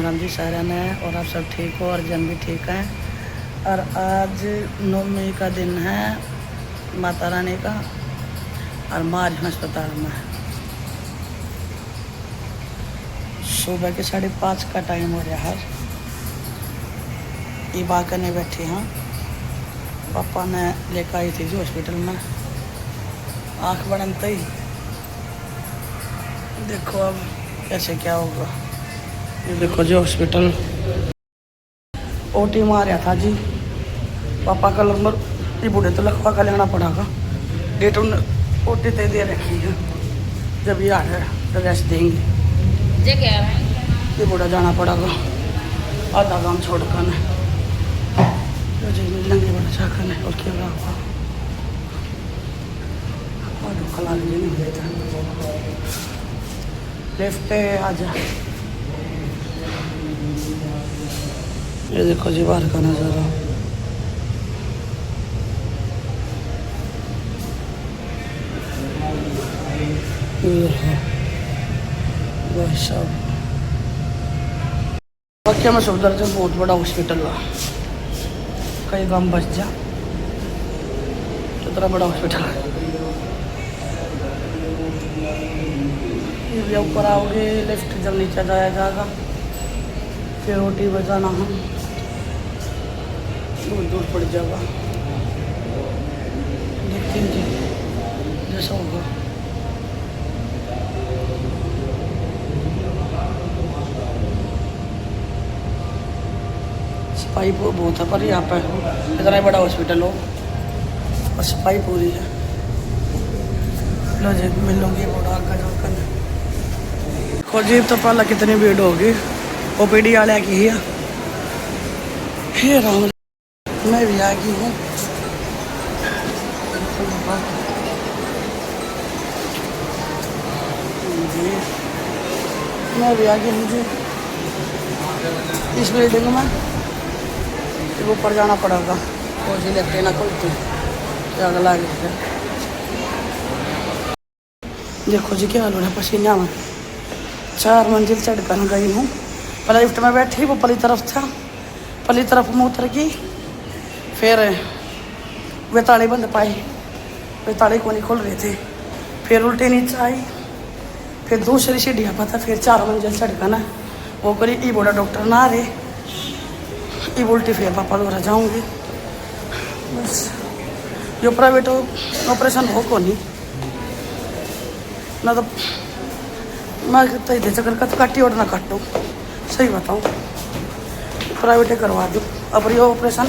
राम राम जी सारा ने। और आप सब ठीक हो और जन भी ठीक हैं। और आज 9 मई का दिन है माता रानी का और मार अस्पताल में सुबह के 5:30 का टाइम हो रहा है। ये बात करने बैठी हाँ, पापा ने लेकर आई थी जी हॉस्पिटल में। आँख बनते ही देखो अब कैसे क्या होगा। ये देखो जी हॉस्पिटल ओटी मारा था जी। पापा का नंबर ये बूढ़े तो लखवा का लेना पड़ेगा। डेट उन ओटी ते दे रखी है, जब ये आ रहा है तो रेस्ट देंगे। ये बूढ़ा जाना पड़ेगा आधा काम छोड़ कर तो जी मिलेंगे बड़ा चाकर ने और क्या होगा। खला लेफ्ट आ जा। ये देखो जी बाहर का नज़ारा। भाई साहब वाकई में सफदरजंग से बहुत बड़ा हॉस्पिटल है। कई काम बच जा, कितना बड़ा हॉस्पिटल है। ये ऊपर आओगे लेफ्ट जब नीचे जाया जाएगा, फिर रोटी बजाना हम दूर दूर पड़ जाएगा। देखते हैं जी जैसा होगा। सफाई बहुत है पर यहाँ पर इतना ही बड़ा हॉस्पिटल हो और सफाई पूरी है। लो जी मिलूंगी बड़ा का जाकर खोजी तो पहले कितनी भीड़ होगी। ओपीडी वाले की है। हे राम मैं भी आ गई हूँ। जी मैं भी आ गई हूँ जी। इस बिल्डिंग में ऊपर जाना पड़ेगा। खोजी लेते ना खुलती क्या अगला है। देखो जी क्या हाल हो रहा है पसीना में। 4 मंजिल चढ़ कर गई हूँ। पहले लिफ्ट में बैठी वो पली तरफ था, पली तरफ में उतर गई। फिर वे ताले बंद पाई, वे ताले को नहीं खोल रहे थे। फिर उल्टे नीचे आई, फिर दूसरी सीढ़ियाँ पता। फिर 4 मंजिल चढ़ कर ना वो करी। ई बोला डॉक्टर ना रहे ई उल्टी। फिर पापा द्वारा जाऊँगी बस। जो प्राइवेट ऑपरेशन हो को नहीं ना तो मैं इधर चक्कर का तो काटी और ना काटूँ। सही बताऊँ प्राइवेट करवा दूँ। अब ये ऑपरेशन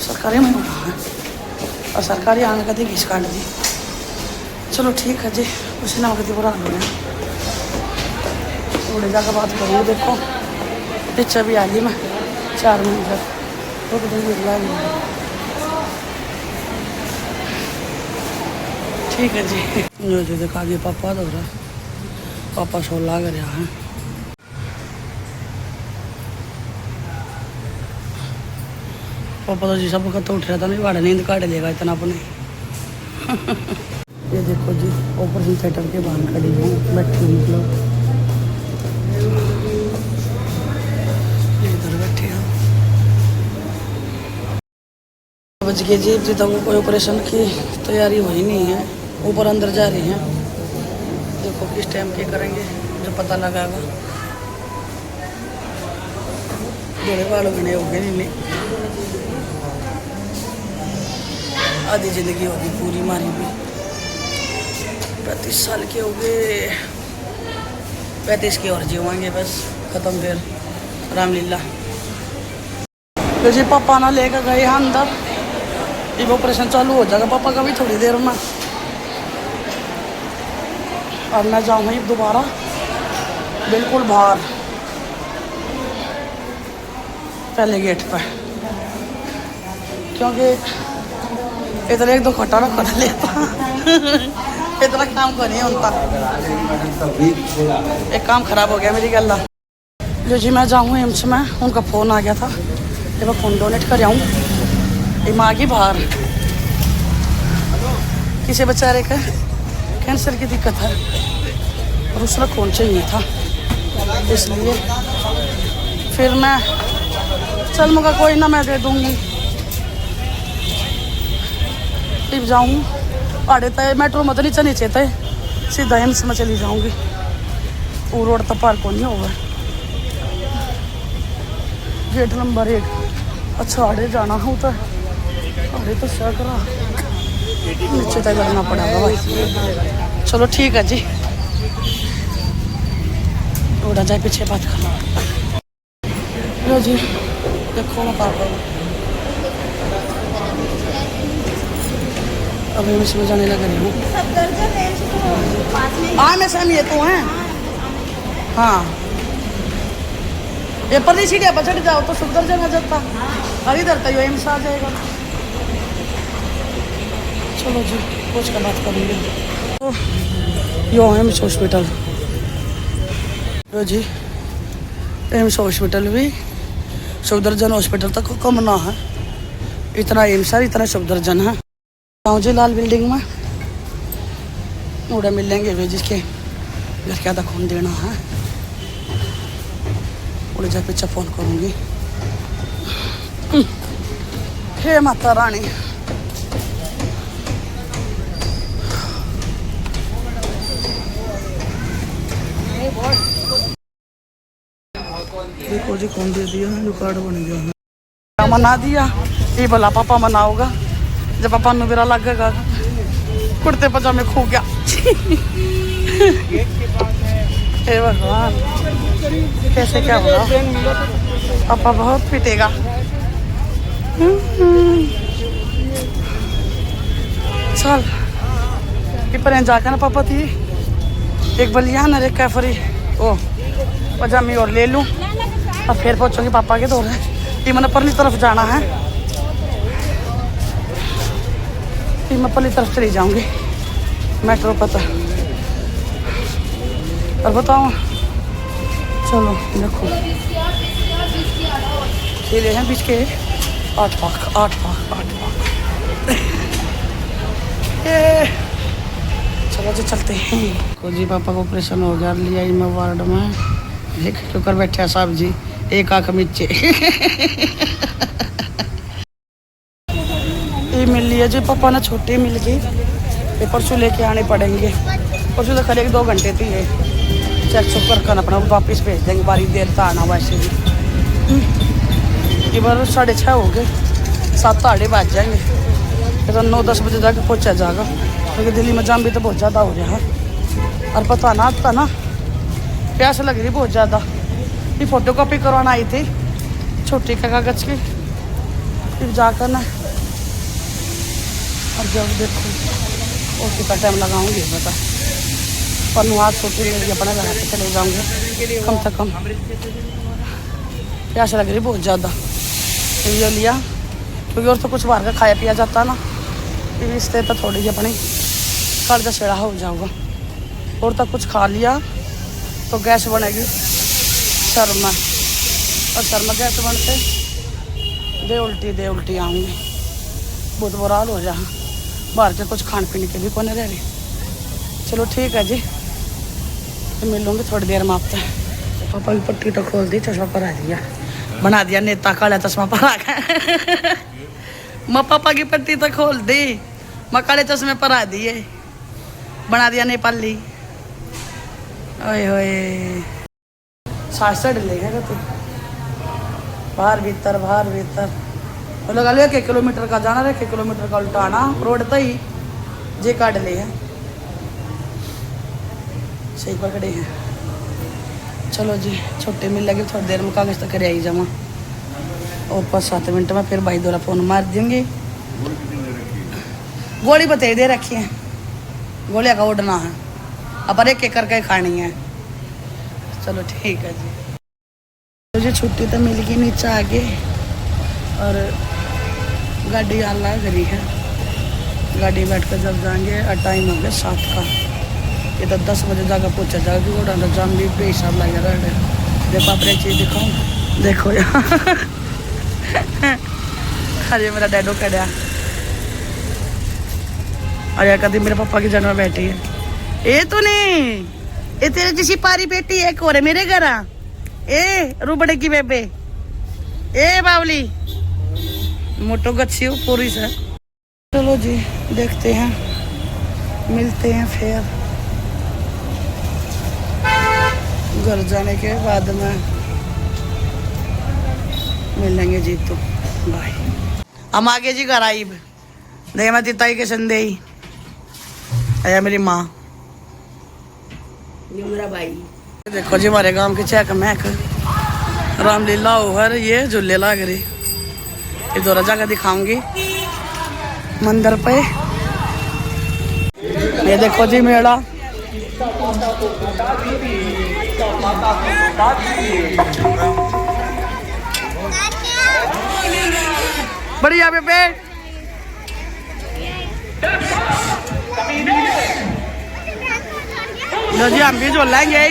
सरकारी में होना है और सरकारी आने का दी घिस काट दी। चलो ठीक है जी, उसी नाम कति बुरा हो गया। थोड़ी जाकर बात करूँगी। देखो पीछे भी आ गई मैं 4 मंजिल तो ठीक है जी। जो देखा गया पापा तो रहा पापा सो लाग रहा है। पापा तो जी सब का तो उठ रहा था नहीं वाड़ा नींद काट लेगा इतना अपने। ये देखो जी ऑपरेशन थिएटर के बाहर खड़ी हूँ बैठी मतलब इधर बैठे हूँ। बच गए जी। अभी तक कोई ऑपरेशन की तैयारी हुई नहीं है। ऊपर अंदर जा रही हैं। देखो किस टाइम के करेंगे जो पता लगाएगा। जोड़े वालों की नहीं होगी नहीं आधी जिंदगी होगी पूरी मारी भी। 35 साल के हो गए, 35 की और जीवाएंगे बस खत्म फिर रामलीला। तो जी पापा ना लेकर गए हैं अंदर। ये ऑपरेशन चालू हो जाएगा पापा का भी थोड़ी देर में। और मैं जाऊँगी दोबारा बिल्कुल बाहर पहले गेट पर, क्योंकि इतना 1-2 खट्टा ना कर लेता। इतना काम को नहीं होता। एक काम खराब हो गया मेरी गला। जो जी मैं जाऊँ एम्स में, उनका फ़ोन आ गया था कि मैं खून डोनेट कर आऊँ। दिमागी बाहर किसी बेचारे का कैंसर की दिक्कत है और उसमें खून चाहिए था, इसलिए फिर मैं चल मगा कोई ना, मैं दे दूँगी। फिर जाऊँ आड़े तय मेट्रो मत नीचे नीचे तय सीधा एम्स में चली जाऊँगी। वो रोड तो पार को नहीं होगा। Gate number 1। अच्छा आड़े जाना हो तो आड़े तो क्या करा नीचे तक करना पड़ेगा भाई। चलो ठीक है जी, उड़ा जाए पीछे बात करना। लो जी देखो मैं पापा अभी मैं इसमें जाने लग रही हूँ। हाँ मैं सहम ये तो हैं। हाँ ये परली सीढ़िया पर चढ़ जाओ तो सफदरजंग आ जाता। और इधर तो एम्स आ जाएगा। चलो जी पूछ कर बात करेंगे। तो यो एम्स हॉस्पिटल। लो जी एम्स हॉस्पिटल भी सफदरजंग हॉस्पिटल तक कम ना है। इतना एम्स है इतना सफदरजंग है। गाँव जी लाल बिल्डिंग में उड़े मिलेंगे वे जिसके घर क्या था खून देना है। उड़े जा पीछे फ़ोन करूँगी। हे माता रानी। देखो जी कौन दे दिया है, जो कार्ड बन गया है। मना दिया ये भला पापा मनाओगा जब पापा में मेरा लगेगा कुर्ते पजामे खो गया। हे भगवान कैसे क्या होगा। पापा बहुत पिटेगा। चल पर जाकर ना पापा थी एक बलियान और एक कैफरी ओ पजामी और ले लूँ और फिर पहुँचूंगी पापा के दौर। ये मैंने परली तरफ जाना है। फिर मैं परली तरफ चली जाऊँगी मेट्रो पता। और बताओ चलो देखो खेले हैं बीच के 8 पाक। चलो जी चलते हैं। को जी पापा को ऑपरेशन हो गया लिया मैं वार्ड में। देख क्यों बैठे साहब जी एक आँख नीचे। ये मिल लिया जी पापा ने छुट्टी मिल गई। ये परसों लेके आने पड़ेंगे। परसों तो खड़े 2 घंटे थी ये चेक चुक कर अपना वापस भेज देंगे। बारी देर तो आना वैसे भी। ये बार 6:30 हो गए 7 आड़े बज जाएंगे। फिर तो 9-10 बजे जाके पहुँचा जाएगा क्योंकि दिल्ली में जाम भी तो बहुत ज़्यादा हो रहा है। और पता ना आता ना प्यास लग रही बहुत ज़्यादा। ये फ़ोटो कॉपी करवाना आई थी छुट्टी का कागज़ की। फिर जाकर ना और जब देखो और कितना टाइम लगाऊंगी बता। पर हाथ छुट्टी मेरी अपना लगा के चले जाऊँगे कम से कम। प्यास लग रही बहुत ज़्यादा। ये लिया क्योंकि और तो कुछ बाहर का खाया पिया जाता ना इससे तो थोड़ी अपनी कर्जा छेड़ा हो जाऊँगा। और तो कुछ खा लिया तो गैस बनेगी सर में और सर में गैस बनते दे उल्टी आऊँगी। बहुत बुरा हाल हो जा। बाहर के कुछ खाने पीने के लिए कौन रह रही। चलो ठीक है जी तो मिलूँगी थोड़ी देर में आपसे। पापा की पट्टी तो खोल दी चश्मा पहना दिया बना दिया नेता काला चश्मा पहना के। मैं पापा की पट्टी तो खोल दी मैं काले चश्मे पहना दिए बना दिया नेपाली। ओए होए सांस चढ़ लेगा तू बाहर भीतर तो लगा लो 1 किलोमीटर का जाना 1 किलोमीटर का उल्टाना रोड तो ही जे काट ले है सही पकड़े हैं। चलो जी छुट्टी मिल लगी थोड़ी देर में कागज तक आई जमा और 5-7 मिनट में फिर भाई दोरा फ़ोन मार देंगे। गोली बता दे रखी है गोलियाँ का उड़ना है अब एक करके खानी है। चलो ठीक है जी। मुझे छुट्टी तो मिल गई नीचे आगे और गाड़ी आला करी है। गाड़ी बैठ कर जब जाएंगे और टाइम हो गया 7 का। ये तो 10 बजे जाकर पहुँचा जाएगी। वो डाला जाम भी बेहिसाब लग रहा है। देखो आप एक चीज़ दिखाऊँ देखो यार। अरे मेरा डैडो कड़ा अरे कभी मेरे पापा की जन्म बैठी है। ये तो नहीं ये तेरे जैसी पारी बेटी है एक और है मेरे घर ए रूबड़े की बेबे ए बावली मोटो गच्छी पूरी से। चलो जी देखते हैं, मिलते हैं फिर घर जाने के बाद में मिलेंगे जी। तो बाय। हम आगे जी घर आई दे मैं तिताई के संदेही आया मेरी माँ मेरा भाई। देखो जी हमारे गांव की चेक महक रामलीला ओवर ये झूले लाग रही, ये दोरा जगह दिखाऊंगी मंदिर पे। ये देखो जी मेला बढ़िया बेबे। लो जी हम भी झूल लेंगे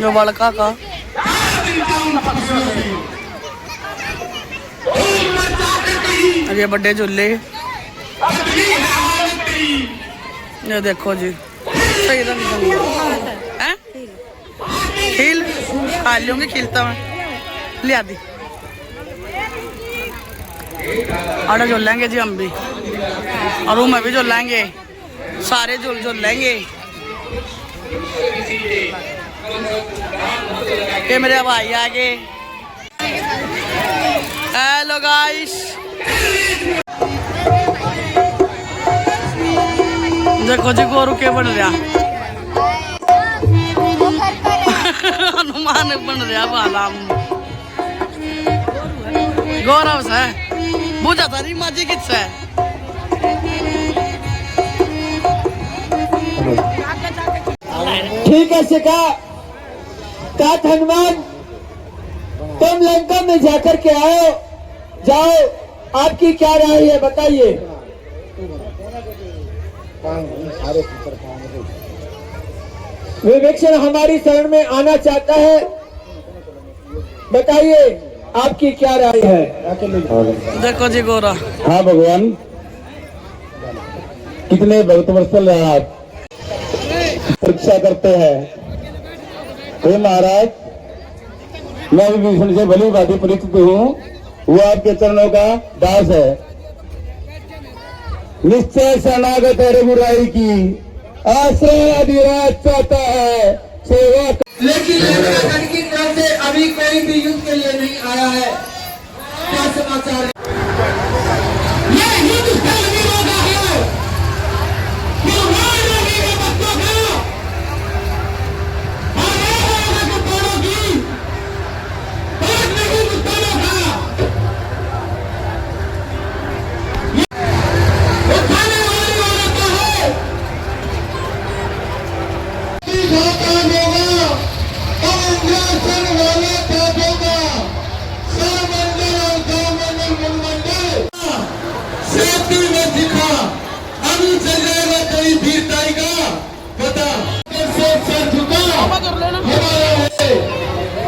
जो बड़का का। ये बड़े झूले ये देखो जी सही रंग है खिल खा लूंगी खिलता मैं लिया दी आटा झूल लेंगे जी हम भी और रूम में भी झूल लेंगे सारे झूल लेंगे। ये मेरे भाई आगे। हेलो गाइस देखो जी गोरू के बन रहा हनुमान बन रहा बाला गौरव से बुझा था नहीं माजी किस है। ठीक है शिका काट हनुमान तुम लंका में जाकर के आओ जाओ आपकी क्या राय है बताइए। विवेक्षण हमारी शरण में आना चाहता है बताइए आपकी क्या राय है। देखो जी गोरा। हाँ भगवान कितने बहुत वर्षल आप परीक्षा करते हैं। हे महाराज मैं विभीषण से भली भांति परिचित हूँ, वो आपके चरणों का दास है। निश्चय शरणागत है रघुराई की आश्रय अधिराज चाहता है सेवा। लेकिन लंकागढ़ की तरफ से अभी कोई भी युद्ध के लिए नहीं आया है। क्या समाचार है?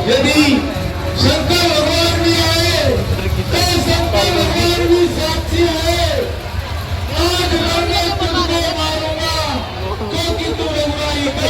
यदि शंकर भगवान भी आए तो शंकर भगवान भी साक्षी है। आज मैं तुझको मारूंगा क्योंकि तू रघुराई का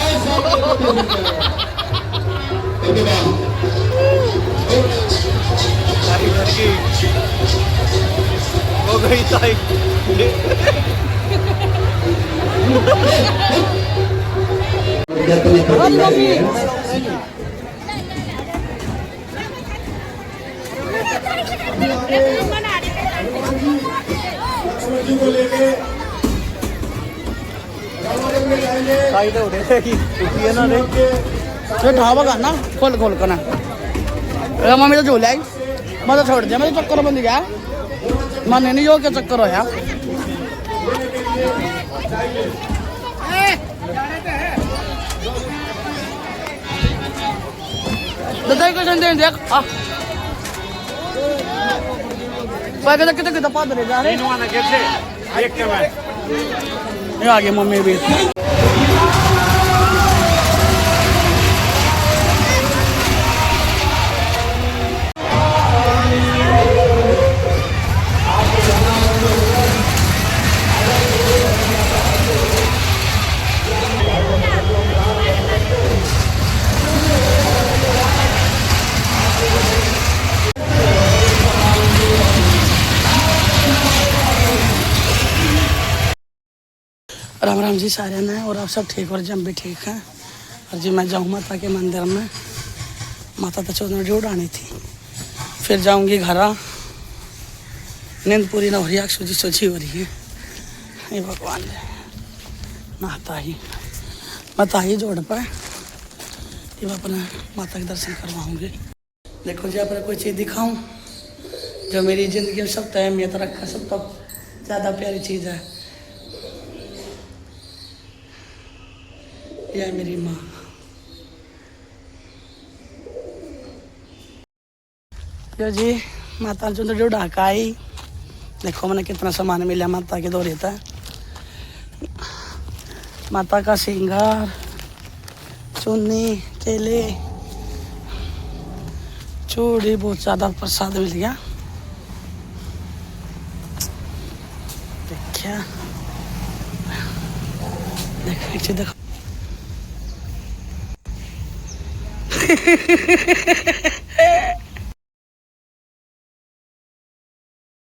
ऐसा हो गई ताई ढाबा का ना खोल खोल कर ना मम्मी तो झूल आई मैं तो छोड़ दिया मैं तो चक्कर बंद गया मैंने नहीं हो क्या चक्कर होया। देख कितने कितने पाद रहे जा रहे ये आ गए मम्मी भी। राम राम जी सारे ने, और आप सब ठीक और जम भी ठीक हैं। और जी मैं जाऊँ माता के मंदिर में, माता तो 14 बजे उड़ानी थी, फिर जाऊंगी घर। नींद पूरी ना हो रही, आँख सूझी सोची हो रही है। ये भगवान नहाता ही माता ही जोड़ पर ये अपना माता के दर्शन करवाऊंगी। देखो जी अपने कोई चीज़ दिखाऊं जो मेरी ज़िंदगी में सब तो अहमियत रखा, सब तो ज़्यादा प्यारी चीज़ है। यह मेरी माँ। यो जी माता जो ढाका आई, देखो मैंने कितना सामान मिला माता के दौरे था। माता का श्रृंगार, चुन्नी, केले, चूड़ी, बहुत ज़्यादा प्रसाद मिल गया। देखिए देखो